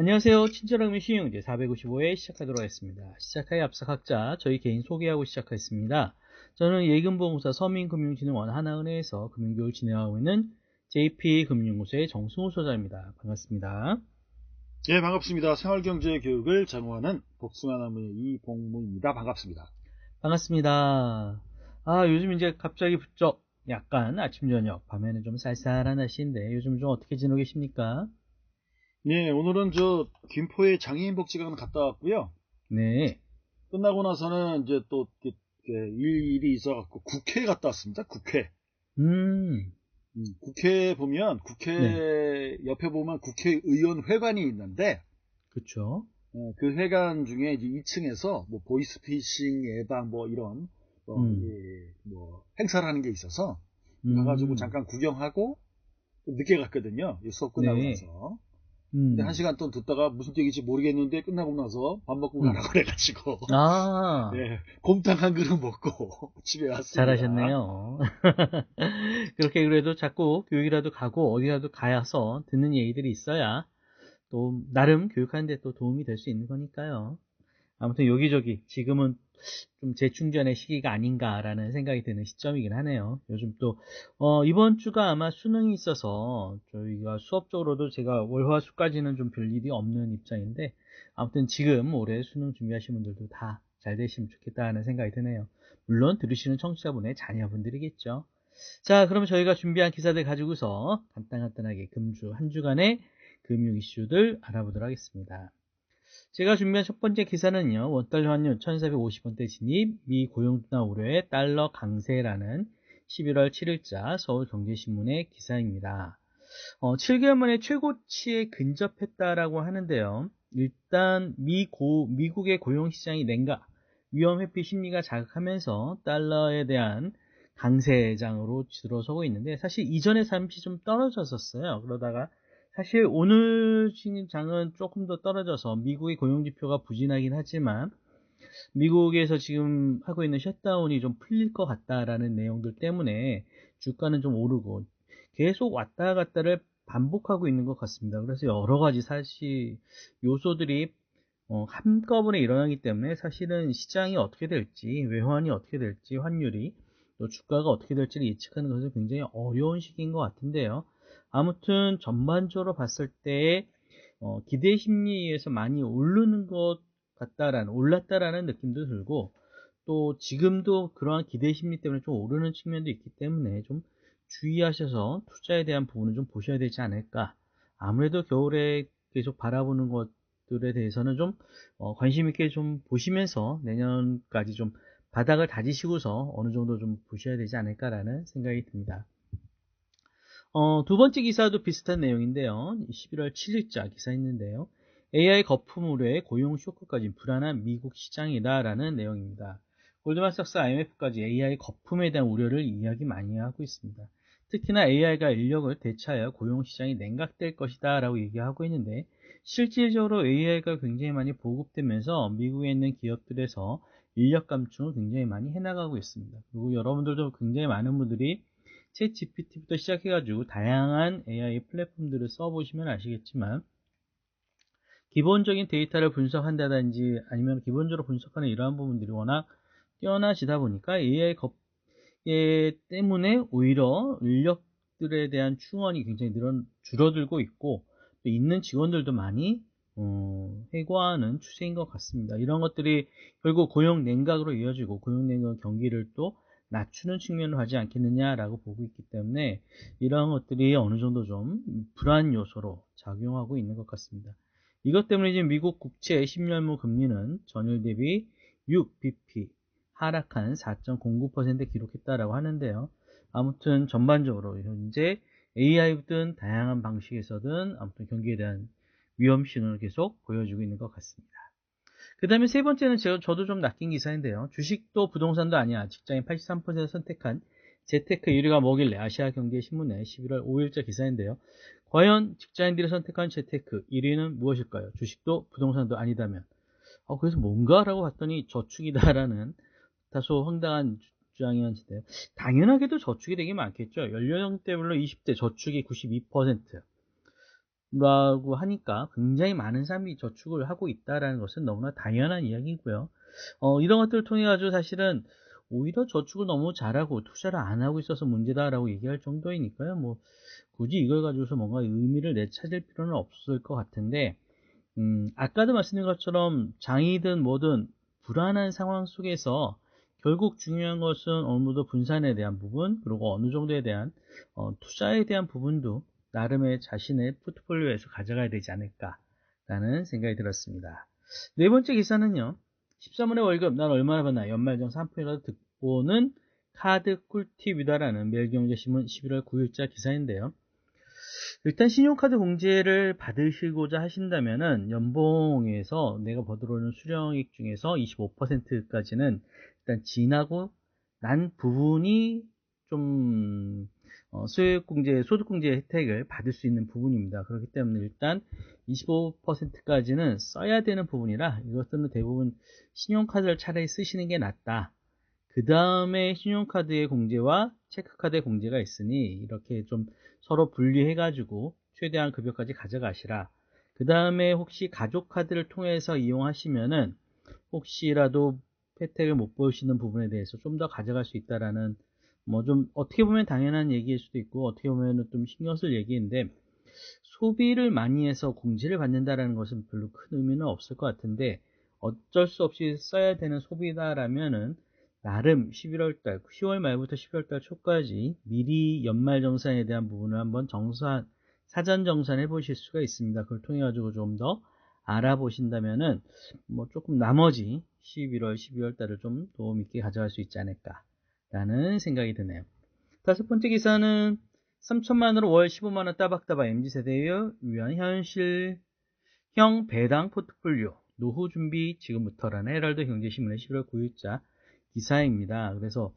안녕하세요. 친절하면 쉬운 문제 455회 시작하도록 하겠습니다. 시작하기 앞서 각자 저희 개인 소개하고 시작하겠습니다. 저는 예금보험사 서민금융진흥원 하나은행에서 금융교육을 진행하고 있는 JP금융연구소의 정승우 소장입니다. 반갑습니다. 예, 반갑습니다. 생활경제교육을 전공하는 복숭아나무의 이봉무입니다. 반갑습니다. 반갑습니다. 요즘 이제 갑자기 부쩍 약간 아침 저녁 밤에는 좀 쌀쌀한 날씨인데 요즘 좀 어떻게 지내고 계십니까? 예, 오늘은 김포의 장애인복지관 갔다 왔고요. 네. 끝나고 나서는 이제 또 일이 있어갖고 국회 갔다 왔습니다. 국회. 음. 국회 보면 네. 국회 옆에 보면 국회의원 회관이 있는데 그쵸. 그 회관 중에 이제 2층에서 뭐 보이스피싱 예방 뭐 이런 음. 행사를 하는 게 있어서 가가지고 음. 잠깐 구경하고 좀 늦게 갔거든요. 이 수업 끝나고 네. 나서. 근데 한 음. 시간 또 듣다가 무슨 얘기인지 모르겠는데 끝나고 나서 밥 먹고 음. 가라고 그래가지고 아, 네, 곰탕 한 그릇 먹고 집에 왔습니다. 잘하셨네요. 그렇게 그래도 자꾸 교육이라도 가고 어디라도 가서 듣는 얘기들이 있어야 또 나름 교육하는데 또 도움이 될 수 있는 거니까요. 아무튼 여기저기 지금은 좀 재충전의 시기가 아닌가라는 생각이 드는 시점이긴 하네요. 요즘 또 이번 주가 아마 수능이 있어서 저희가 수업적으로도 제가 월화수까지는 좀 별일이 없는 입장인데 아무튼 지금 올해 수능 준비하시는 분들도 다 잘 되시면 좋겠다는 생각이 드네요. 물론 들으시는 청취자분의 자녀분들이겠죠. 자, 그럼 저희가 준비한 기사들 가지고서 간단하게 금주 한 주간의 금융 이슈들 알아보도록 하겠습니다. 제가 준비한 첫 번째 기사는요. 원달러 환율 1450원대 진입, 미 고용둔화 우려에 달러 강세라는 11월 7일자 서울경제신문의 기사입니다. 7개월 만에 최고치에 근접했다라고 하는데요. 일단 미국의 고용시장이 냉각, 위험 회피 심리가 자극하면서 달러에 대한 강세장으로 들어서고 있는데 사실 이전에 잠시 좀 떨어졌었어요. 그러다가 사실 오늘 장은 조금 더 떨어져서 미국의 고용지표가 부진하긴 하지만 미국에서 지금 하고 있는 셧다운이 좀 풀릴 것 같다라는 내용들 때문에 주가는 좀 오르고 계속 왔다 갔다를 반복하고 있는 것 같습니다. 그래서 여러 가지 사실 요소들이 한꺼번에 일어나기 때문에 사실은 시장이 어떻게 될지, 외환이 어떻게 될지, 환율이 또 주가가 어떻게 될지를 예측하는 것은 굉장히 어려운 시기인 것 같은데요. 아무튼 전반적으로 봤을 때 기대 심리에 의해서 많이 오르는 것 같다라는 올랐다라는 느낌도 들고 또 지금도 그러한 기대 심리 때문에 좀 오르는 측면도 있기 때문에 좀 주의하셔서 투자에 대한 부분을 좀 보셔야 되지 않을까. 아무래도 겨울에 계속 바라보는 것들에 대해서는 좀 관심 있게 좀 보시면서 내년까지 좀 바닥을 다지시고서 어느 정도 좀 보셔야 되지 않을까라는 생각이 듭니다. 두 번째 기사도 비슷한 내용인데요. 11월 7일자 기사였는데요. AI 거품 우려에 고용 쇼크까지 불안한 미국 시장이다라는 내용입니다. 골드만삭스 IMF까지 AI 거품에 대한 우려를 이야기 많이 하고 있습니다. 특히나 AI가 인력을 대체하여 고용 시장이 냉각될 것이다 라고 얘기하고 있는데 실질적으로 AI가 굉장히 많이 보급되면서 미국에 있는 기업들에서 인력 감축을 굉장히 많이 해나가고 있습니다. 그리고 여러분들도 굉장히 많은 분들이 챗 GPT부터 시작해가지고 다양한 AI 플랫폼들을 써보시면 아시겠지만 기본적인 데이터를 분석한다든지 아니면 기본적으로 분석하는 이러한 부분들이 워낙 뛰어나지다 보니까 AI 때문에 오히려 인력들에 대한 충원이 굉장히 줄어들고 있고 또 있는 직원들도 많이 해고하는 추세인 것 같습니다. 이런 것들이 결국 고용 냉각으로 이어지고 고용 냉각 경기를 또 낮추는 측면을 하지 않겠느냐라고 보고 있기 때문에 이러한 것들이 어느 정도 좀 불안 요소로 작용하고 있는 것 같습니다. 이것 때문에 지금 미국 국채 10년물 금리는 전일 대비 6bp 하락한 4.09% 기록했다라고 하는데요. 아무튼 전반적으로 현재 AI든 다양한 방식에서든 아무튼 경기에 대한 위험 신호를 계속 보여주고 있는 것 같습니다. 그 다음에 세 번째는 저도 좀 낚인 기사인데요. 주식도 부동산도 아니야. 직장인 83% 선택한 재테크 1위가 뭐길래 아시아경제신문의 11월 5일자 기사인데요. 과연 직장인들이 선택한 재테크 1위는 무엇일까요? 주식도 부동산도 아니다면. 그래서 뭔가라고 봤더니 저축이다라는 다소 황당한 주장이었는데요. 당연하게도 저축이 되게 많겠죠. 연령대별로 20대 저축이 92%, 라고 하니까 굉장히 많은 사람이 저축을 하고 있다라는 것은 너무나 당연한 이야기고요. 이런 것들을 통해 가지고 사실은 오히려 저축을 너무 잘하고 투자를 안 하고 있어서 문제다라고 얘기할 정도이니까요. 뭐 굳이 이걸 가지고서 뭔가 의미를 내찾을 필요는 없을 것 같은데, 아까도 말씀드린 것처럼 장이든 뭐든 불안한 상황 속에서 결국 중요한 것은 어느 정도 분산에 대한 부분, 그리고 어느 정도에 대한 투자에 대한 부분도 나름의 자신의 포트폴리오에서 가져가야 되지 않을까라는 생각이 들었습니다. 네 번째 기사는요. 13월의 월급 난 얼마나 받나 연말정산 한 푼이라도 듣고는 카드 꿀팁이다라는 매일경제신문 11월 9일자 기사인데요. 일단 신용카드 공제를 받으시고자 하신다면은 연봉에서 내가 벌어들어오는 수령액 중에서 25%까지는 일단 지나고 난 부분이 좀 수익공제, 소득공제 혜택을 받을 수 있는 부분입니다. 그렇기 때문에 일단 25%까지는 써야 되는 부분이라 이것들은 대부분 신용카드를 차라리 쓰시는 게 낫다. 그 다음에 신용카드의 공제와 체크카드의 공제가 있으니 이렇게 좀 서로 분리해가지고 최대한 급여까지 가져가시라. 그 다음에 혹시 가족카드를 통해서 이용하시면은 혹시라도 혜택을 못 보시는 부분에 대해서 좀 더 가져갈 수 있다라는 뭐 좀 어떻게 보면 당연한 얘기일 수도 있고 어떻게 보면 좀 신경 쓸 얘기인데 소비를 많이 해서 공제를 받는다라는 것은 별로 큰 의미는 없을 것 같은데 어쩔 수 없이 써야 되는 소비다라면은 나름 11월달, 10월 말부터 11월달 초까지 미리 연말정산에 대한 부분을 한번 사전 정산해 보실 수가 있습니다. 그걸 통해 가지고 좀 더 알아보신다면은 뭐 조금 나머지 11월, 12월달을 좀 도움 있게 가져갈 수 있지 않을까라는 생각이 드네요. 다섯 번째 기사는 3천만으로 월 15만원 따박따박 MZ세대에 위한 현실형 배당 포트폴리오 노후 준비 지금부터라는 헤럴드 경제신문의 11월 9일자 기사입니다. 그래서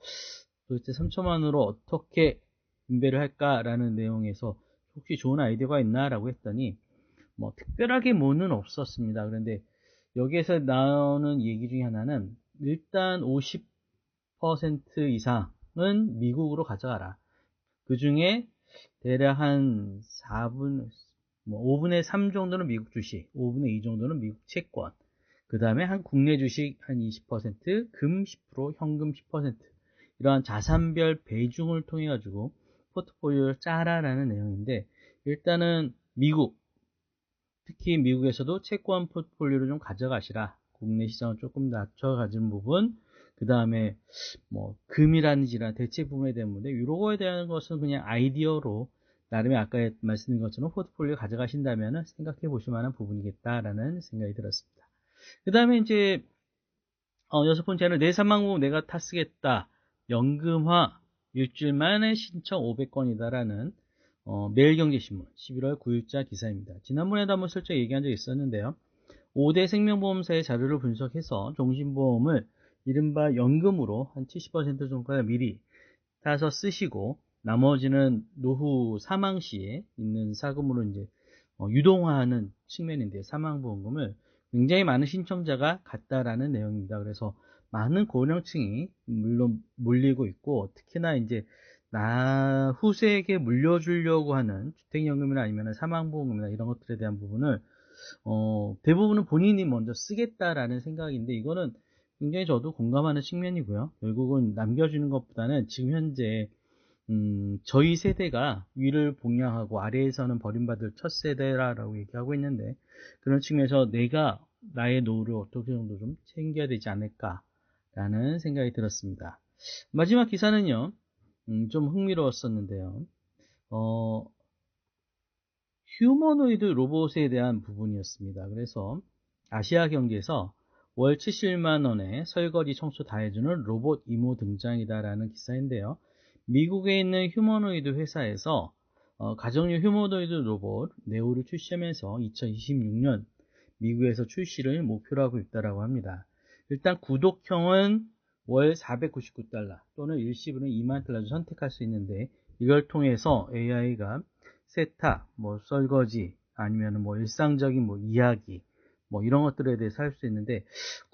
도대체 3천만원으로 어떻게 분배를 할까라는 내용에서 혹시 좋은 아이디어가 있나라고 했더니 뭐 특별하게 뭐는 없었습니다. 그런데 여기에서 나오는 얘기 중에 하나는 일단 50% 이상은 미국으로 가져가라. 그 중에 대략 한 5분의 3 정도는 미국 주식, 5분의 2 정도는 미국 채권, 그 다음에 한 국내 주식 한 20%, 금 10%, 현금 10%, 이러한 자산별 배중을 통해 가지고 포트폴리오를 짜라라는 내용인데, 일단은 미국, 특히 미국에서도 채권 포트폴리오를 좀 가져가시라. 국내 시장을 조금 낮춰 가지는 부분, 그 다음에 뭐 금이라든지 대체 부분에 대한 문제, 이거에 대한 것은 그냥 아이디어로 나름의 아까 말씀드린 것처럼 포트폴리오 가져가신다면 생각해 보실 만한 부분이겠다라는 생각이 들었습니다. 그 다음에 이제 여섯 번째는 내 사망후 내가 타쓰겠다. 연금화 일주일 만에 신청 500건이다라는 매일경제신문 11월 9일자 기사입니다. 지난번에도 한번 슬쩍 얘기한 적이 있었는데요. 5대 생명보험사의 자료를 분석해서 종신보험을 이른바 연금으로 한 70% 정도가 미리 따서 쓰시고 나머지는 노후 사망 시에 있는 사금으로 이제 유동화하는 측면인데 사망보험금을 굉장히 많은 신청자가 갔다라는 내용입니다. 그래서 많은 고령층이 물론 몰리고 있고 특히나 이제 나 후세에게 물려주려고 하는 주택연금이나 아니면 사망보험이나 이런 것들에 대한 부분을 대부분은 본인이 먼저 쓰겠다라는 생각인데 이거는 굉장히 저도 공감하는 측면이고요. 결국은 남겨주는 것보다는 지금 현재 저희 세대가 위를 봉양하고 아래에서는 버림받을 첫 세대라고 얘기하고 있는데 그런 측면에서 내가 나의 노후를 어떻게 정도 좀 챙겨야 되지 않을까라는 생각이 들었습니다. 마지막 기사는요. 좀 흥미로웠었는데요. 휴머노이드 로봇에 대한 부분이었습니다. 그래서 아시아경제에서 월 70만 원에 설거지 청소 다 해주는 로봇 이모 등장이다라는 기사인데요. 미국에 있는 휴머노이드 회사에서 가정용 휴머노이드 로봇 네오를 출시하면서 2026년 미국에서 출시를 목표로 하고 있다고 합니다. 일단 구독형은 월 499달러 또는 일시불은 2만 달러 선택할 수 있는데 이걸 통해서 AI가 세탁, 뭐 설거지, 아니면 뭐 일상적인 뭐 이야기, 뭐 이런 것들에 대해서 할 수 있는데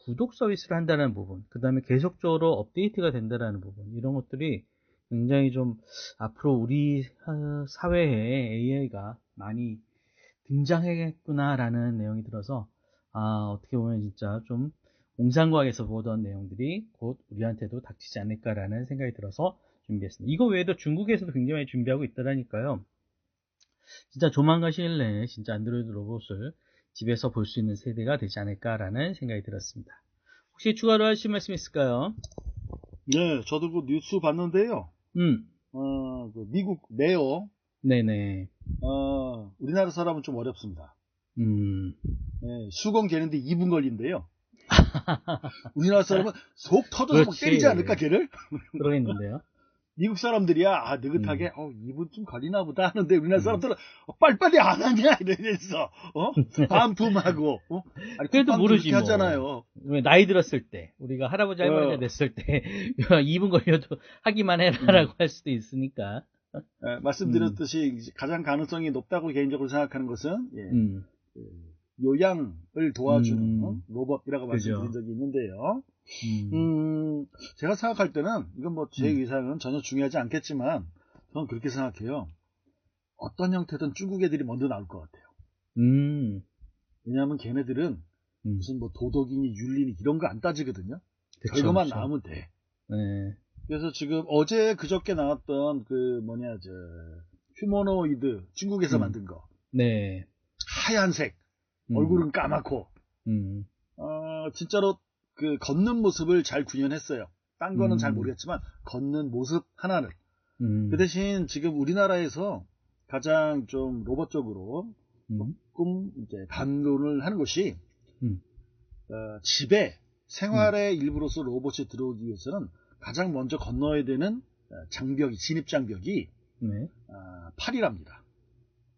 구독 서비스를 한다는 부분, 그 다음에 계속적으로 업데이트가 된다는 부분, 이런 것들이 굉장히 좀 앞으로 우리 사회에 AI가 많이 등장했구나라는 내용이 들어서 어떻게 보면 진짜 좀 공상과학에서 보던 내용들이 곧 우리한테도 닥치지 않을까라는 생각이 들어서 준비했습니다. 이거 외에도 중국에서도 굉장히 많이 준비하고 있더라니까요. 진짜 조만간 시일 내에 진짜 안드로이드 로봇을 집에서 볼 수 있는 세대가 되지 않을까라는 생각이 들었습니다. 혹시 추가로 하실 말씀 있을까요? 네, 저도 그 뉴스 봤는데요. 그 미국 내어, 네네. 우리나라 사람은 좀 어렵습니다. 음. 네, 수건 개는데 2분 걸린대요. 우리나라 사람은 속 터져서 막 그렇지. 때리지 않을까, 걔를? 그러겠는데요. 미국 사람들이야, 느긋하게, 2분 좀 걸리나 보다 하는데, 우리나라 사람들은, 빨리빨리 안 하냐, 이러면서, 반품하고, 아니, 그래도 쿠팡도 모르지 그렇게 뭐. 하잖아요. 왜 나이 들었을 때, 우리가 할아버지 할머니가 됐을 때 2분 걸려도 하기만 해라라고 할 수도 있으니까. 말씀드렸듯이 가장 가능성이 높다고 개인적으로 생각하는 것은 요양을 도와주는 로봇이라고 말씀드린 적이 있는데요. 제가 생각할 때는 이건 뭐 제 의사는 전혀 중요하지 않겠지만 저는 그렇게 생각해요. 어떤 형태든 중국 애들이 먼저 나올 것 같아요. 왜냐하면 걔네들은 무슨 뭐 도덕이니 윤리니 이런 거 안 따지거든요. 그쵸, 결과만 그쵸. 나오면 돼. 네. 그래서 지금 어제 그저께 나왔던 휴머노이드 중국에서 만든 거. 네. 하얀색 얼굴은 까맣고 진짜로 그 걷는 모습을 잘 구현했어요. 딴 거는 잘 모르겠지만 걷는 모습 하나는. 그 대신 지금 우리나라에서 가장 좀 로봇적으로 조금 이제 반론을 하는 것이 집에 생활의 일부로서 로봇이 들어오기 위해서는 가장 먼저 건너야 되는 장벽이, 진입 장벽이 네. 팔이랍니다.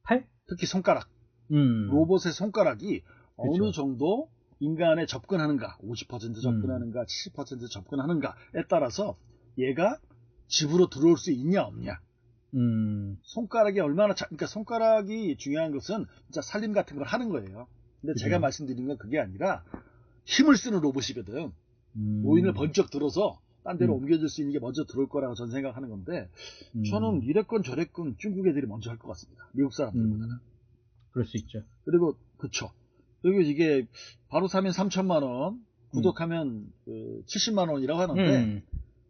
팔? 특히 손가락. 로봇의 손가락이 어느 정도 인간에 접근하는가, 50% 접근하는가, 70% 접근하는가에 따라서 얘가 집으로 들어올 수 있냐 없냐. 손가락이 얼마나 그러니까 손가락이 중요한 것은 진짜 살림 같은 걸 하는 거예요. 근데 그죠. 제가 말씀드린 건 그게 아니라 힘을 쓰는 로봇이거든. 노인을 번쩍 들어서 딴 데로 옮겨줄 수 있는 게 먼저 들어올 거라고 저는 생각하는 건데 저는 이랬건 저랬건 중국 애들이 먼저 할 것 같습니다. 미국 사람들보다는. 그럴 수 있죠. 그리고 그쵸. 그리고 이게 바로 사면 3천만 원, 구독하면 70만 원이라고 하는데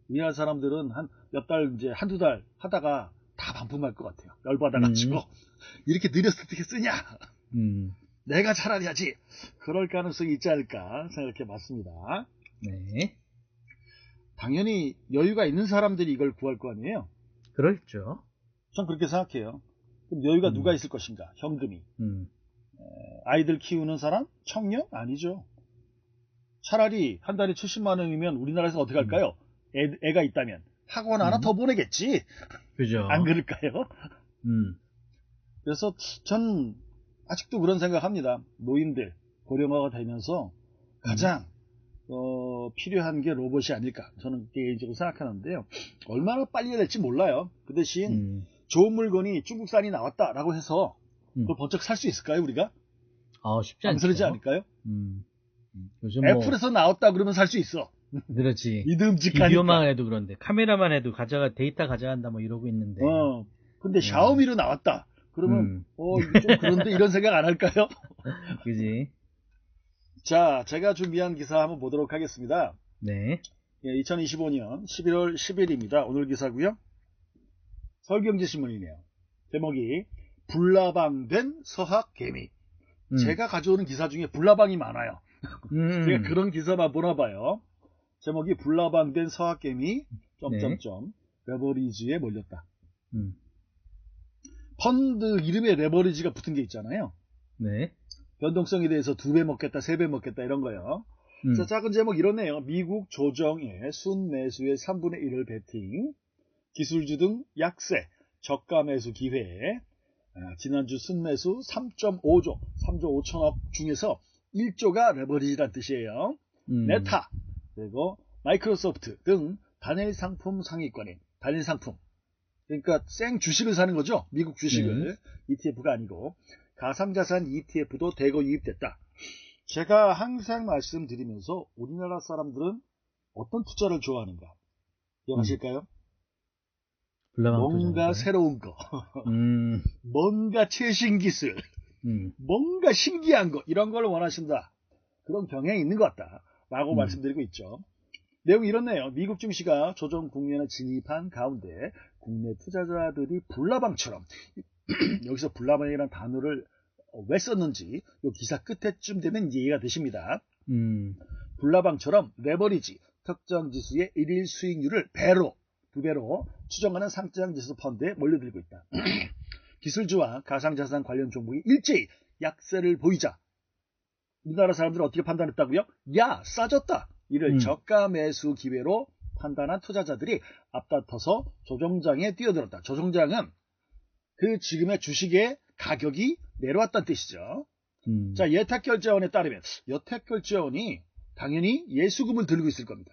우리나라 사람들은 한 몇 달 이제 한두 달 하다가 다 반품할 것 같아요. 열받아가지고 이렇게 느려서 어떻게 쓰냐. 내가 차라리 하지. 그럴 가능성이 있지 않을까 생각해 봤습니다. 네. 당연히 여유가 있는 사람들이 이걸 구할 거 아니에요. 그렇죠. 전 그렇게 생각해요. 그럼 여유가 누가 있을 것인가? 현금이. 아이들 키우는 사람? 청년? 아니죠. 차라리 한 달에 70만 원이면 우리나라에서 어떻게 할까요? 애가 있다면 학원 하나 더 보내겠지. 그죠. 안 그럴까요? 그래서 전 아직도 그런 생각합니다. 노인들 고령화가 되면서 가장 필요한 게 로봇이 아닐까 저는 개인적으로 생각하는데요. 얼마나 빨리 해야 될지 몰라요. 그 대신 좋은 물건이 중국산이 나왔다라고 해서 그걸 번쩍 살 수 있을까요 우리가? 쉽지 않죠. 망설이지 않을까요? 요즘 애플에서 나왔다 그러면 살 수 있어. 그렇지. 믿음직하니까. 비디오만 해도 그런데 카메라만 해도 데이터 가져간다 뭐 이러고 있는데. 근데 샤오미로 나왔다. 그러면 이게 좀 그런데 이런 생각 안 할까요? 그지. 자, 제가 준비한 기사 한번 보도록 하겠습니다. 네. 2025년 11월 10일입니다. 오늘 기사고요. 서울경제신문이네요. 제목이 불나방된 서학개미. 제가 가져오는 기사 중에 불나방이 많아요. 제가 그런 기사만 보나봐요. 제목이 불나방된 서학개미 점점점 레버리지에 몰렸다. 펀드 이름에 레버리지가 붙은 게 있잖아요. 네. 변동성에 대해서 2배 먹겠다, 3배 먹겠다 이런 거요. 자, 작은 제목 이렇네요. 미국 조정의 순매수의 3분의 1을 베팅, 기술주 등 약세, 저가 매수 기회. 지난주 순매수 3.5조, 3조 5천억 중에서 1조가 레버리지란 뜻이에요. 메타, 그리고 마이크로소프트 등 단일 상품 상위권인 단일 상품. 그러니까 생 주식을 사는 거죠. 미국 주식을. ETF가 아니고. 가상자산 ETF도 대거 유입됐다. 제가 항상 말씀드리면서 우리나라 사람들은 어떤 투자를 좋아하는가. 기억하실까요? 뭔가 새로운 거. 뭔가 최신 기술. 뭔가 신기한 거 이런 걸 원하신다. 그런 경향이 있는 것 같다. 라고 말씀드리고 있죠. 내용이 이렇네요. 미국 증시가 조정 국면에 진입한 가운데 국내 투자자들이 불나방처럼 여기서 불나방이라는 단어를 왜 썼는지 이 기사 끝에쯤 되면 이해가 되십니다. 불나방처럼 레버리지 특정 지수의 일일 수익률을 두 배로 추정하는 상장지수 펀드에 몰려들고 있다. 기술주와 가상자산 관련 종목이 일제히 약세를 보이자 우리나라 사람들은 어떻게 판단했다고요? 야, 싸졌다. 이를 저가 매수 기회로 판단한 투자자들이 앞다퉈서 조정장에 뛰어들었다. 조정장은 그 지금의 주식의 가격이 내려왔다는 뜻이죠. 자, 예탁결제원에 따르면 예탁결제원이 당연히 예수금을 들고 있을 겁니다.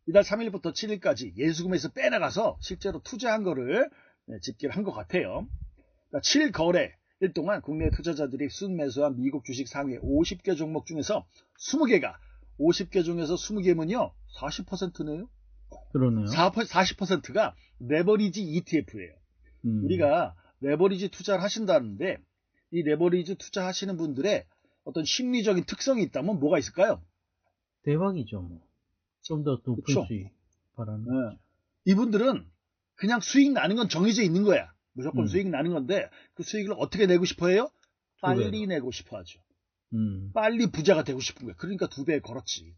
이달 3일부터 7일까지 예수금에서 빼나가서 실제로 투자한 거를 집계를 한 것 같아요. 7일 거래일 동안 국내 투자자들이 순매수한 미국 주식 상위 50개 종목 중에서 20개가 50개 중에서 20개면요 40%네요. 그러네요. 40%가 레버리지 ETF예요. 우리가 레버리지 투자를 하신다는데 이 레버리지 투자하시는 분들의 어떤 심리적인 특성이 있다면 뭐가 있을까요? 대박이죠. 뭐. 좀 더 높은 그쵸? 수익 바라는 네. 이분들은 그냥 수익 나는 건 정해져 있는 거야. 무조건 수익 나는 건데 그 수익을 어떻게 내고 싶어 해요? 빨리 내고 싶어 하죠. 빨리 부자가 되고 싶은 거야. 그러니까 2배 걸었지.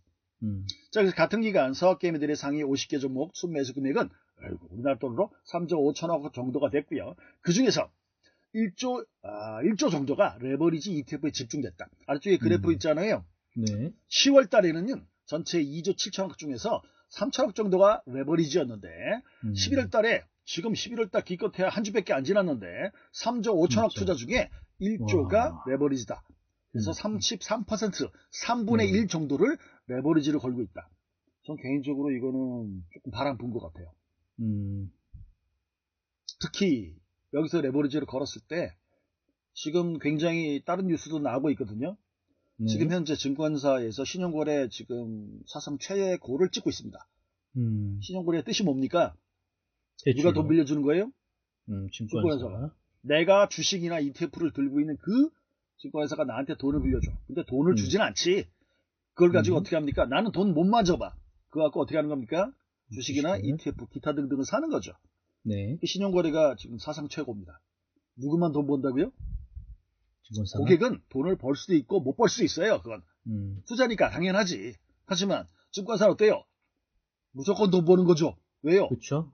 자, 그래서 같은 기간 서학개미들의 상위 50개 종목 순매수 금액은 우리나라 돈으로 3조 5천억 정도가 됐고요. 그 중에서 1조 정도가 레버리지 ETF에 집중됐다. 아래쪽에 그래프 있잖아요. 네. 10월 달에는요. 전체 2조 7천억 중에서 3천억 정도가 레버리지였는데 11월 달에 지금 11월 달 기껏해야 한 주밖에 안 지났는데 3조 5천억 투자 중에 1조가 레버리지다. 그래서 33%, 3분의 1 정도를 레버리지를 걸고 있다. 전 개인적으로 이거는 조금 바람 분 것 같아요. 특히 여기서 레버리지를 걸었을 때 지금 굉장히 다른 뉴스도 나오고 있거든요. 지금 현재 증권사에서 신용거래 지금 사상 최고를 찍고 있습니다. 신용거래의 뜻이 뭡니까? 누가 돈 빌려주는 거예요? 증권사가. 내가 주식이나 ETF를 들고 있는 그 증권사가 나한테 돈을 빌려줘. 근데 돈을 주진 않지. 그걸 가지고 어떻게 합니까? 나는 돈 못 만져봐. 그거 갖고 어떻게 하는 겁니까? 주식이나 ETF, 기타 등등을 사는 거죠. 네. 신용거래가 지금 사상 최고입니다. 누구만 돈 번다고요? 증권사. 고객은 돈을 벌 수도 있고 못 벌 수도 있어요. 그건 투자니까 당연하지. 하지만 증권사는 어때요? 무조건 돈 버는 거죠. 왜요? 그렇죠.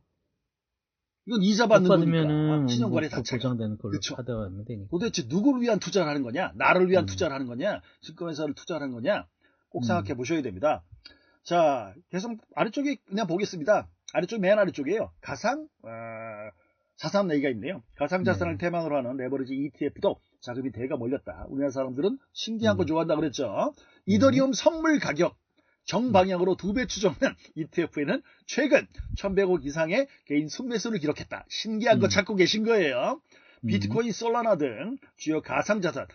이건 이자 받는 거니까 신용거래 뭐 자체가 보장되는 걸로 받아가면 되니까. 도대체 누구를 위한 투자를 하는 거냐? 나를 위한 투자를 하는 거냐? 증권회사를 투자를 하는 거냐? 꼭 생각해 보셔야 됩니다. 자, 계속 아래쪽에 그냥 보겠습니다. 맨 아래쪽이에요. 자산 얘기가 있네요. 가상자산을 테마로 하는 레버리지 ETF도 자금이 대가 몰렸다. 우리나라 사람들은 신기한 거 좋아한다 그랬죠. 이더리움 선물 가격 정방향으로 2배 추정된 ETF에는 최근 1100억 이상의 개인 순매수를 기록했다. 신기한 거 찾고 계신 거예요. 비트코인, 솔라나 등 주요 가상자산.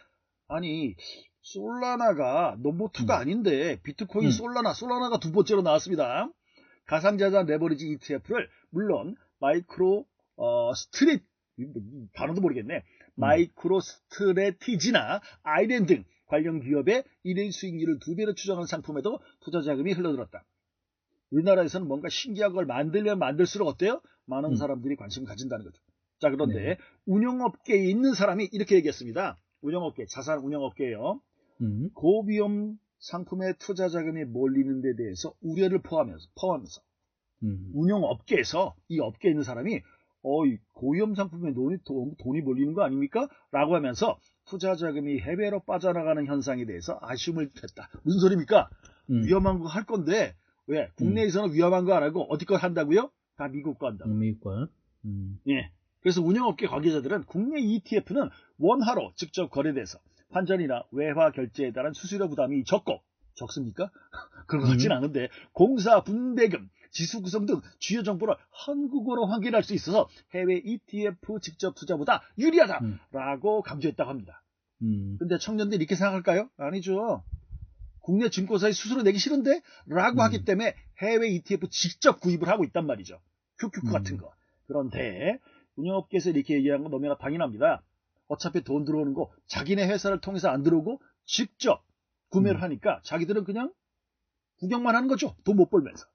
아니 솔라나가 넘버2가 아닌데 비트코인, 솔라나가 두 번째로 나왔습니다. 가상자산 레버리지 ETF를 물론 마이크로 스트레 단어도 모르겠네. 마이크로 스트레티지나 아이렌 등 관련 기업의 일일 수익률을 2배로 추정하는 상품에도 투자 자금이 흘러들었다. 우리나라에서는 뭔가 신기한 걸 만들면 만들수록 어때요? 많은 사람들이 관심을 가진다는 거죠. 자, 그런데 운영업계에 있는 사람이 이렇게 얘기했습니다. 운영업계, 자산 운영업계예요. 고위험 상품의 투자 자금이 몰리는 데 대해서 우려를 포함해서 운영업계에서 이 업계에 있는 사람이 고위험 상품에 돈이 몰리는 거 아닙니까? 라고 하면서 투자 자금이 해외로 빠져나가는 현상에 대해서 아쉬움을 표했다. 무슨 소리입니까? 위험한 거 할 건데 왜? 국내에서는 위험한 거 안 하고 어디 거 한다고요? 다 미국 거 한다고. 미국 거. 예. 그래서 운영업계 관계자들은 국내 ETF는 원화로 직접 거래돼서 환전이나 외화 결제에 따른 수수료 부담이 적습니까? 그런 것 같진 않은데 공사 분배금, 지수 구성 등 주요 정보를 한국어로 확인할 수 있어서 해외 ETF 직접 투자보다 유리하다라고 강조했다고 합니다. 근데 청년들이 이렇게 생각할까요? 아니죠. 국내 증권사에 수수료 내기 싫은데? 라고 하기 때문에 해외 ETF 직접 구입을 하고 있단 말이죠. QQQ 같은 거. 그런데 운영업계에서 이렇게 얘기하는 건 너무나 당연합니다. 어차피 돈 들어오는 거 자기네 회사를 통해서 안 들어오고 직접 구매를 하니까 자기들은 그냥 구경만 하는 거죠. 돈 못 벌면서.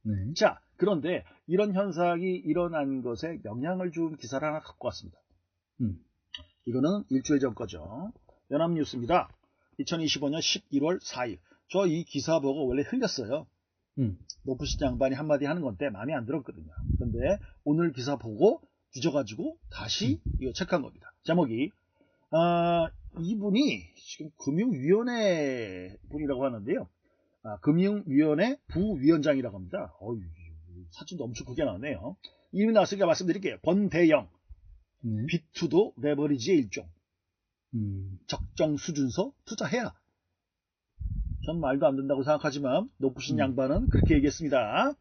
네. 자, 그런데 이런 현상이 일어난 것에 영향을 준 기사를 하나 갖고 왔습니다. 이거는 일주일 전 거죠. 연합뉴스입니다. 2025년 11월 4일. 저 이 기사 보고 원래 흘렸어요. 높으신 양반이 한마디 하는 건데 마음에 안 들었거든요. 근데 오늘 기사 보고 뒤져가지고 다시 이거 체크한 겁니다. 제목이 이분이 지금 금융위원회 분이라고 하는데요. 금융위원회 부위원장이라고 합니다. 사진도 엄청 크게 나왔네요. 이름이 나왔으니까 말씀드릴게요. 권대영. 비투도 레버리지의 일종. 적정 수준서 투자해야. 전 말도 안 된다고 생각하지만 높으신 양반은 그렇게 얘기했습니다.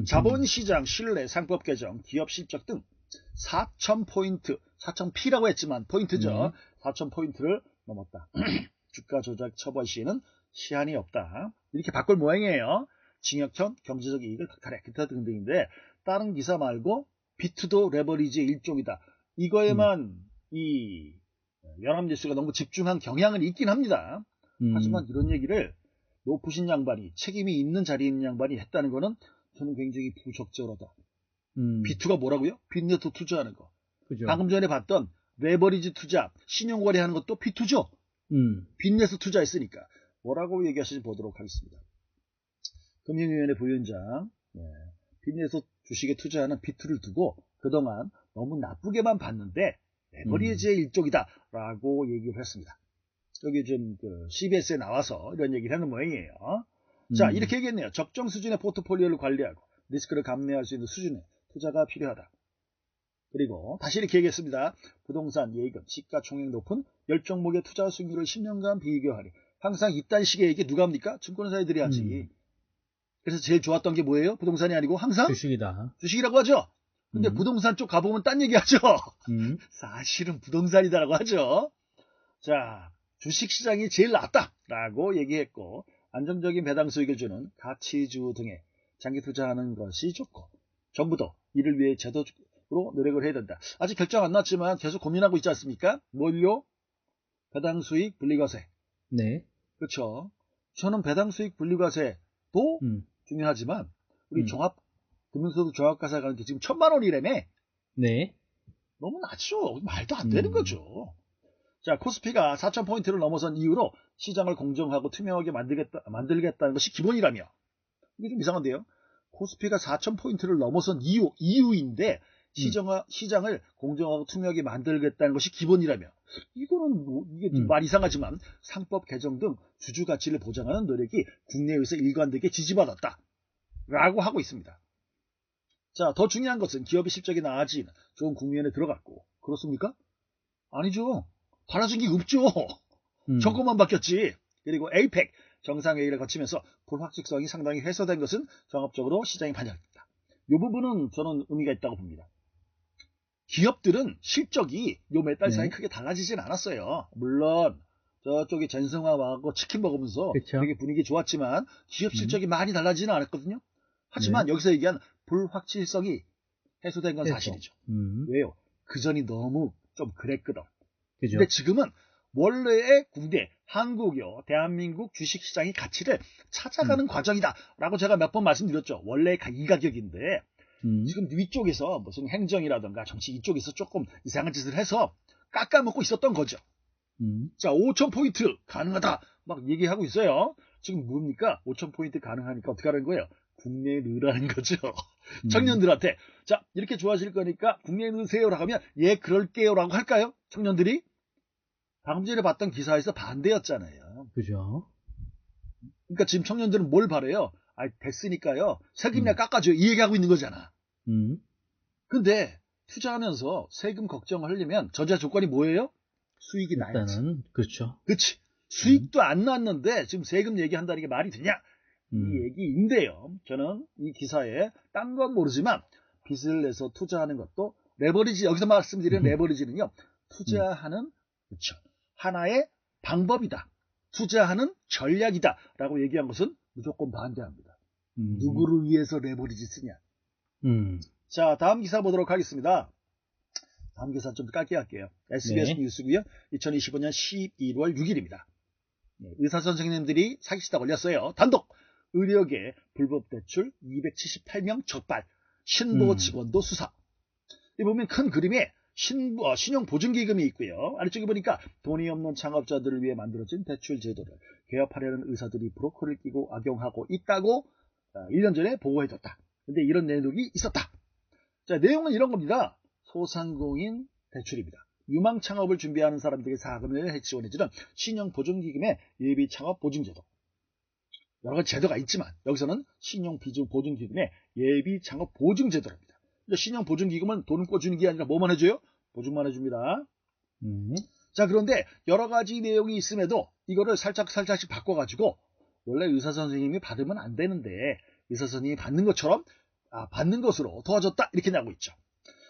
자본시장 신뢰 상법 개정 기업 실적 등 4,000포인트 4,000P라고 했지만 포인트죠. 4,000포인트를 넘었다. 주가 조작 처벌 시에는 시한이 없다. 이렇게 바꿀 모양이에요. 징역형 경제적 이익을 박탈해. 기타 등등인데 다른 기사 말고 비투도 레버리지의 일종이다. 이거에만 이 연합뉴스가 너무 집중한 경향은 있긴 합니다. 하지만 이런 얘기를 높으신 양반이 책임이 있는 자리에 있는 양반이 했다는 거는 저는 굉장히 부적절하다. 비투가 뭐라고요? 빚내서 투자하는 거. 그죠. 방금 전에 봤던 레버리지 투자, 신용거래하는 것도 비투죠. 빚내서 투자했으니까. 뭐라고 얘기하시는지 보도록 하겠습니다. 금융위원회 부위원장, 빚내서 주식에 투자하는 비투를 두고 그동안 너무 나쁘게만 봤는데 레버리지의 일종이다 라고 얘기를 했습니다. 여기 좀 CBS에 나와서 이런 얘기를 하는 모양이에요. 자, 이렇게 얘기했네요. 적정 수준의 포트폴리오를 관리하고 리스크를 감내할 수 있는 수준의 투자가 필요하다. 그리고 다시 이렇게 얘기했습니다. 부동산, 예금, 시가총액 높은 10종목의 투자 수익률을 10년간 비교하리. 항상 이딴 식의 얘기 누가 합니까? 증권사들이 하지. 그래서 제일 좋았던 게 뭐예요? 부동산이 아니고 항상 주식이다. 주식이라고 하죠. 근데 부동산 쪽 가보면 딴 얘기 하죠. 사실은 부동산이다라고 하죠. 자, 주식시장이 제일 낫다라고 얘기했고 안정적인 배당 수익을 주는 가치주 등에 장기 투자하는 것이 좋고 정부도 이를 위해 제도적으로 노력을 해야 된다. 아직 결정 안 났지만 계속 고민하고 있지 않습니까? 뭘요? 배당 수익 분리과세. 네. 그렇죠. 저는 배당 수익 분리과세도 중요하지만 우리 금융소득 종합과세 가는 게 지금 1,000만 원이라며. 네. 너무 낮죠. 말도 안 되는 거죠. 자, 코스피가 4,000포인트를 넘어선 이후로 시장을 공정하고 투명하게 만들겠다는 것이 기본이라며. 이게 좀 이상한데요. 코스피가 4,000포인트를 넘어선 이유인데 시장을 공정하고 투명하게 만들겠다는 것이 기본이라며. 이거는 이게 말 이상하지만 상법 개정 등 주주 가치를 보장하는 노력이 국내에서 일관되게 지지받았다. 라고 하고 있습니다. 자, 더 중요한 것은 기업의 실적이 나아진 좋은 국면에 들어갔고. 그렇습니까? 아니죠. 달라진 게 없죠. 정권만 바뀌었지. 그리고 에이펙 정상회의를 거치면서 불확실성이 상당히 해소된 것은 종합적으로 시장이 반영합니다. 이 부분은 저는 의미가 있다고 봅니다. 기업들은 실적이 요 몇 달 사이 크게 달라지진 않았어요. 물론 저쪽에 전성화하고 치킨 먹으면서 되게 분위기 좋았지만 기업 실적이 많이 달라지지는 않았거든요. 하지만 여기서 얘기한 불확실성이 해소된 건 사실이죠. 왜요? 그전이 너무 좀 그랬거든. 근데 지금은 원래의 국내, 한국요, 대한민국 주식시장의 가치를 찾아가는 과정이다라고 제가 몇 번 말씀드렸죠. 원래 이 가격인데 지금 위쪽에서 무슨 행정이라든가 정치 이쪽에서 조금 이상한 짓을 해서 깎아먹고 있었던 거죠. 자, 5,000포인트 가능하다 막 얘기하고 있어요. 지금 뭡니까? 5,000포인트 가능하니까 어떻게 하는 거예요? 국내에 넣으라는 거죠. 청년들한테 자, 이렇게 좋아질 거니까 국내에 넣으세요라고 하면 예, 그럴게요라고 할까요? 청년들이? 방금 전에 봤던 기사에서 반대였잖아요. 그죠. 그러니까 지금 청년들은 뭘 바래요? 됐으니까요. 세금이나 깎아줘요. 이 얘기하고 있는 거잖아. 근데 투자하면서 세금 걱정을 하려면 전제 조건이 뭐예요? 수익이 나야지. 그렇죠. 그치. 수익도 안 났는데 지금 세금 얘기한다는 게 말이 되냐? 이 얘기인데요. 저는 이 기사에 딴 건 모르지만 빚을 내서 투자하는 것도 레버리지, 여기서 말씀드리는 레버리지는요. 투자하는 그렇죠. 하나의 방법이다. 투자하는 전략이다. 라고 얘기한 것은 무조건 반대합니다. 누구를 위해서 레버리지 쓰냐. 자, 다음 기사 보도록 하겠습니다. 다음 계산 좀 짧게 할게요. SBS 네. 뉴스고요. 2025년 11월 6일입니다. 의사 선생님들이 사기치다 걸렸어요. 단독 의료계 불법 대출 278명 적발. 신보 직원도 수사. 이 보면 큰 그림에 신용보증기금이 있고요. 아래쪽에 보니까 돈이 없는 창업자들을 위해 만들어진 대출 제도를 개업하려는 의사들이 브로커를 끼고 악용하고 있다고 1년 전에 보고해줬다. 근데 이런 내용이 있었다. 자, 내용은 이런 겁니다. 소상공인 대출입니다. 유망 창업을 준비하는 사람들에게 자금을 지원해주는 신용보증기금의 예비창업보증제도. 여러 가지 제도가 있지만 여기서는 신용보증기금의 예비창업보증제도입니다. 신용보증기금은 돈을 꿔주는 게 아니라 뭐만 해줘요? 보증만 해줍니다. 자, 그런데 여러 가지 내용이 있음에도 이거를 살짝씩 바꿔가지고 원래 의사 선생님이 받으면 안 되는데 의사 선생님이 받는 것처럼 받는 것으로 도와줬다 이렇게 나오고 있죠.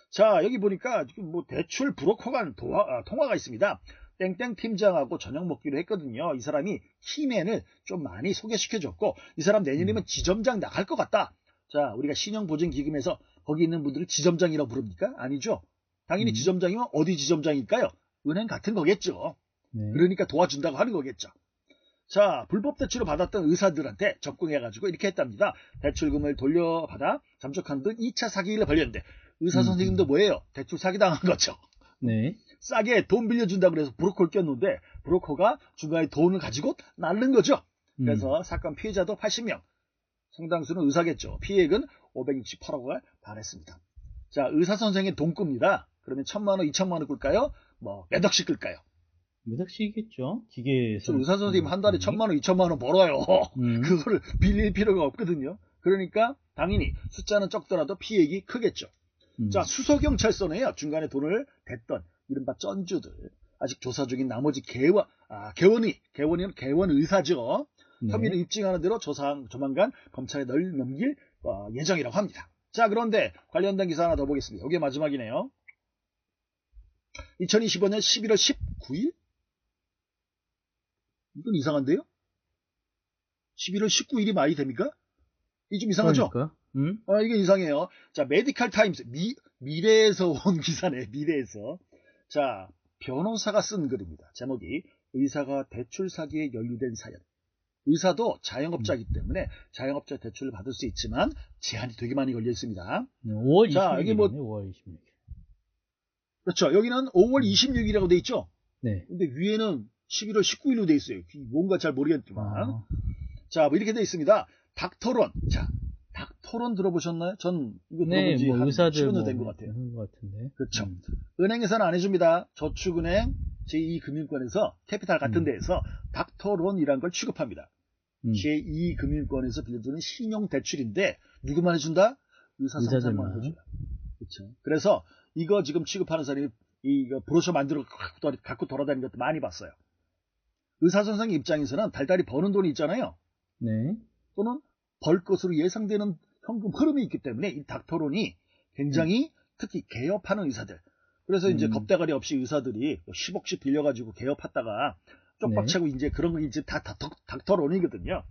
자, 여기 보니까 지금 뭐 대출 브로커 간 통화가 있습니다. 땡땡 팀장하고 저녁 먹기로 했거든요. 이 사람이 키맨을 좀 많이 소개시켜줬고 이 사람 내년이면 지점장 나갈 것 같다. 자, 우리가 신용보증기금에서 거기 있는 분들을 지점장이라고 부릅니까? 아니죠. 당연히 지점장이면 어디 지점장일까요? 은행 같은 거겠죠. 네. 그러니까 도와준다고 하는 거겠죠. 자, 불법 대출을 받았던 의사들한테 접근해가지고 이렇게 했답니다. 대출금을 돌려받아 잠적한 등 2차 사기를 벌였는데 의사 선생님도 뭐예요? 대출 사기당한 거죠. 네. 싸게 돈 빌려준다고 그래서 브로커를 꼈는데 브로커가 중간에 돈을 가지고 날른 거죠. 그래서 사건 피해자도 80명. 상당수는 의사겠죠. 피해액은 568억을 달했습니다. 자, 의사 선생의 돈급니다. 그러면 1,000만 원, 2,000만 원 끌까요? 뭐 몇 억씩 끌까요? 몇 억씩이겠죠. 기계에서. 의사 선생님 한 달에 1,000만 원, 2,000만 원 벌어요. 그거를 빌릴 필요가 없거든요. 그러니까 당연히 숫자는 적더라도 피해액이 크겠죠. 자, 수서경찰서네요. 중간에 돈을 댔던 이른바 쩐주들. 아직 조사 중인 나머지 개원이는 개원의사죠. 네. 혐의를 입증하는 대로 조만간 검찰에 넘길 예정이라고 합니다. 자, 그런데 관련된 기사 하나 더 보겠습니다. 이게 마지막이네요. 2025년 11월 19일? 이건 이상한데요? 11월 19일이 말이 됩니까? 이 좀 이상하죠? 그러니까? 이게 이상해요. 자, 메디칼 타임스. 미래에서 온 기사네, 미래에서. 자, 변호사가 쓴 글입니다. 제목이 의사가 대출 사기에 연루된 사연. 의사도 자영업자이기 때문에 자영업자 대출을 받을 수 있지만 제한이 되게 많이 걸려 있습니다. 5월 26일. 자, 여기 뭐 5월 26일. 그렇죠. 여기는 5월 26일이라고 돼 있죠. 네. 근데 위에는 11월 19일로 돼 있어요. 뭔가 잘 모르겠지만. 자, 뭐 이렇게 돼 있습니다. 닥터론. 자, 닥터론 들어보셨나요? 전 이거 들어본 지 한 의사들 10년 된 것 같아요. 것 같은데. 그렇죠. 은행에서는 안 해줍니다. 저축은행, 제2금융권에서 캐피탈 같은 데에서 닥터론이라는 걸 취급합니다. 제2금융권에서 빌려주는 신용대출인데 누구만 해준다? 의사 상담만 해줘요. 그렇죠. 그래서 이거 지금 취급하는 사람이 이거 브로셔 만들어 갖고 돌아다니는 것도 많이 봤어요. 의사 선생님 입장에서는 달달이 버는 돈이 있잖아요. 네. 또는 벌 것으로 예상되는 현금 흐름이 있기 때문에 이 닥터론이 굉장히 특히 개업하는 의사들. 그래서 이제 겁대가리 없이 의사들이 10억씩 빌려가지고 개업하다가 쪽박 채고 이제 그런 거 이제 다 닥터론이거든요.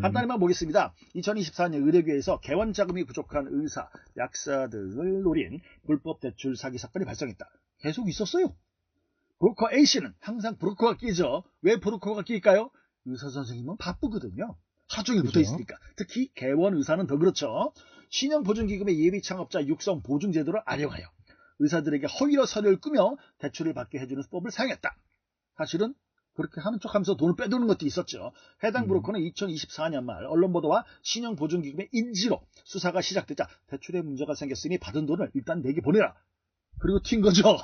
간단히만 보겠습니다. 2024년 의료계에서 개원 자금이 부족한 의사, 약사들을 노린 불법 대출 사기 사건이 발생했다. 계속 있었어요. 브로커 A씨는 항상 브로커가 끼죠. 왜 브로커가 끼일까요? 의사 선생님은 바쁘거든요. 하루 종일 붙어 있으니까. 특히 개원 의사는 더 그렇죠. 신용보증기금의 예비 창업자 육성 보증제도를 활용하여 의사들에게 허위로 서류를 꾸며 대출을 받게 해주는 수법을 사용했다. 사실은 그렇게 하는 척하면서 돈을 빼두는 것도 있었죠. 해당 브로커는 2024년 말 언론 보도와 신용보증기금의 인지로 수사가 시작되자 대출에 문제가 생겼으니 받은 돈을 일단 내게 보내라. 그리고 튄 거죠.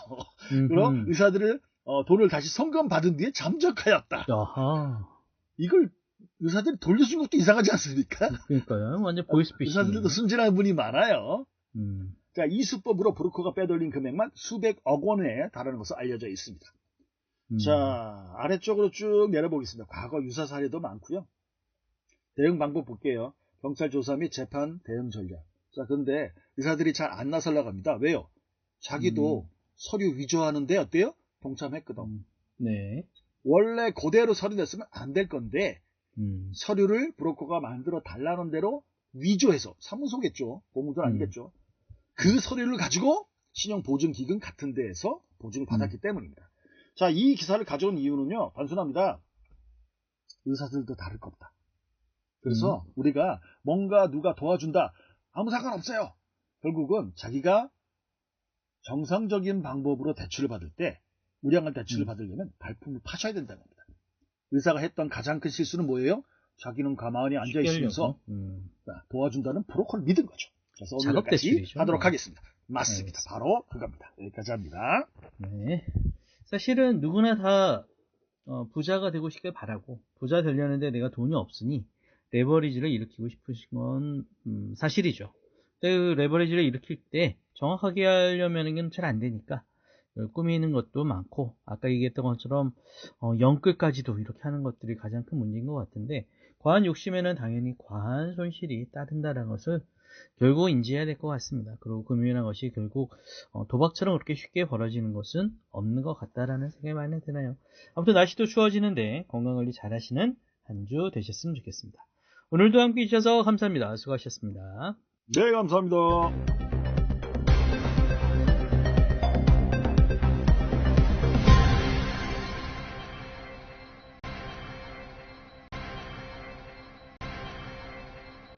그럼 의사들을 돈을 다시 송금 받은 뒤에 잠적하였다. 아하. 이걸 의사들이 돌려준 것도 이상하지 않습니까? 그러니까요. 완전 보이스피싱. 의사들도 순진한 분이 많아요. 자, 이 수법으로 브로커가 빼돌린 금액만 수백억 원에 달하는 것으로 알려져 있습니다. 자, 아래쪽으로 쭉 내려보겠습니다. 과거 유사 사례도 많고요. 대응 방법 볼게요. 경찰 조사 및 재판 대응 전략. 자, 근데 의사들이 잘 안 나서려고 합니다. 왜요? 자기도 서류 위조하는데 어때요? 동참했거든. 네. 원래 그대로 서류 냈으면 안 될 건데 서류를 브로커가 만들어 달라는 대로 위조해서 사무소겠죠. 공무원 아니겠죠. 그 서류를 가지고 신용보증기금 같은 데에서 보증을 받았기 때문입니다. 자, 이 기사를 가져온 이유는요, 단순합니다. 의사들도 다를 겁니다. 그래서 우리가 뭔가 누가 도와준다, 아무 상관없어요. 결국은 자기가 정상적인 방법으로 대출을 받을 때, 우량한 대출을 받으려면 발품을 파셔야 된다는 겁니다. 의사가 했던 가장 큰 실수는 뭐예요? 자기는 가만히 앉아있으면서 도와준다는 브로커를 믿은 거죠. 그래서 오늘까지 하도록 하겠습니다. 맞습니다. 네. 바로 그겁니다. 여기까지 합니다. 네. 사실은 누구나 다 부자가 되고 싶길 바라고, 부자 되려는데 내가 돈이 없으니 레버리지를 일으키고 싶으신 건 사실이죠. 근데 그 레버리지를 일으킬 때 정확하게 하려면 잘 안 되니까 꾸미는 것도 많고, 아까 얘기했던 것처럼 영끌까지도 이렇게 하는 것들이 가장 큰 문제인 것 같은데, 과한 욕심에는 당연히 과한 손실이 따른다는 것을 결국 인지해야 될 것 같습니다. 그리고 금융이라는 것이 결국 도박처럼 그렇게 쉽게 벌어지는 것은 없는 것 같다라는 생각이 많이 드네요. 아무튼 날씨도 추워지는데 건강관리 잘 하시는 한 주 되셨으면 좋겠습니다. 오늘도 함께 해주셔서 감사합니다. 수고하셨습니다. 네, 감사합니다.